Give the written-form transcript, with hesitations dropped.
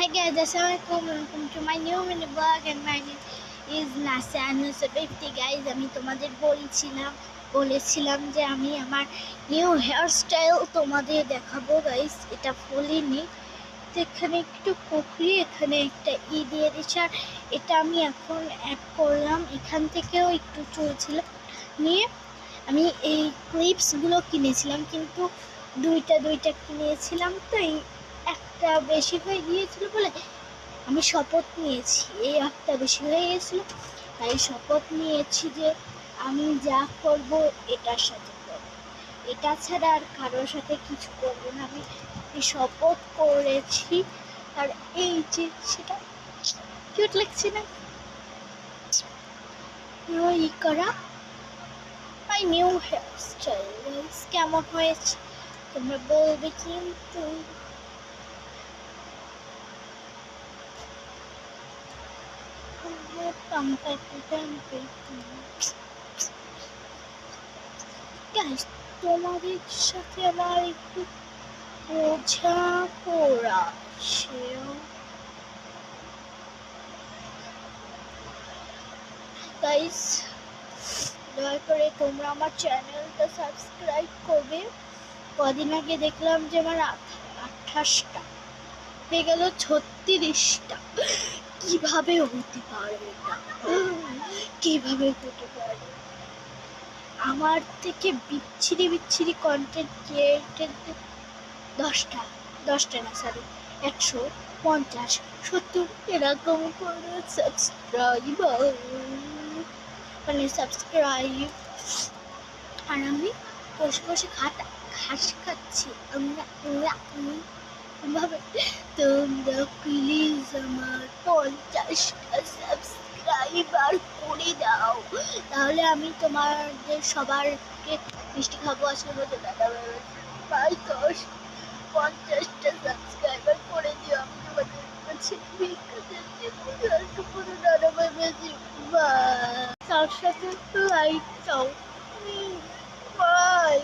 Hi guys, Assalamualaikum. Welcome to my new mini vlog and my name is Nasa Anusa 50 guys. আমি তোমাদের বলেছিলাম যে আমি আমার নিউ হেয়ারস্টাইল তোমাদের দেখাবো গাইস। এটা ফুলিনি, এখানে একটু কুকরি, এখানে একটা দিয়ে দিচ্ছে। আর এটা আমি এখন অ্যাড করলাম, এখান থেকেও একটু চলছিল নিয়ে আমি এই ক্লিপসগুলো কিনেছিলাম, কিন্তু দুইটা কিনেছিলাম, তো এই একটা বেশি হয়ে গিয়েছিল বলে আমি শপথ নিয়েছি, এই একটা বেশি হয়ে গিয়েছিল তাই শপথ নিয়েছি যে আমি যা করব এটার সাথে করব, এটা ছাড়া আর কারোর সাথে কিছু করবো না। আমি শপথ করেছি। আর এই যে সেটা কিউট লাগছে না ই করা মাই নিউ হেয়ারস্টাইল গাইস, কেমন হয়েছে তোমরা বলবে কিন্তু। গাইস তোমাদের সাথে আমার একটু বোঝাপড়া ছিল গাইস, দয়া করে তোমরা আমার চ্যানেলটা সাবস্ক্রাইব করবে। কদিন আগে দেখলাম যে আমার 28টা হয়ে গেল 36টা, কিভাবে হতে পারে এটা, কিভাবে হতে পারে? আমার থেকে বিচ্ছিরি কন্টেন্ট ক্রিয়েটরদের 10টা না সরি 150 70 এরকম করে সাবস্ক্রাইব, আর আমি বসে বসে ঘাস খাচ্ছি। ভাবে তোমরা প্লিজ আমার 50টা সাবস্ক্রাইবার করে দাও, তাহলে আমি তোমাদের সবারকে মিষ্টি খাবো। আসলে বলতে দাদা 50টা সাবস্ক্রাইবার করে দিও, আমি তোমাদের কাছে ভিক্ষা চাচ্ছি। তার সাথে লাইক দাও বাই।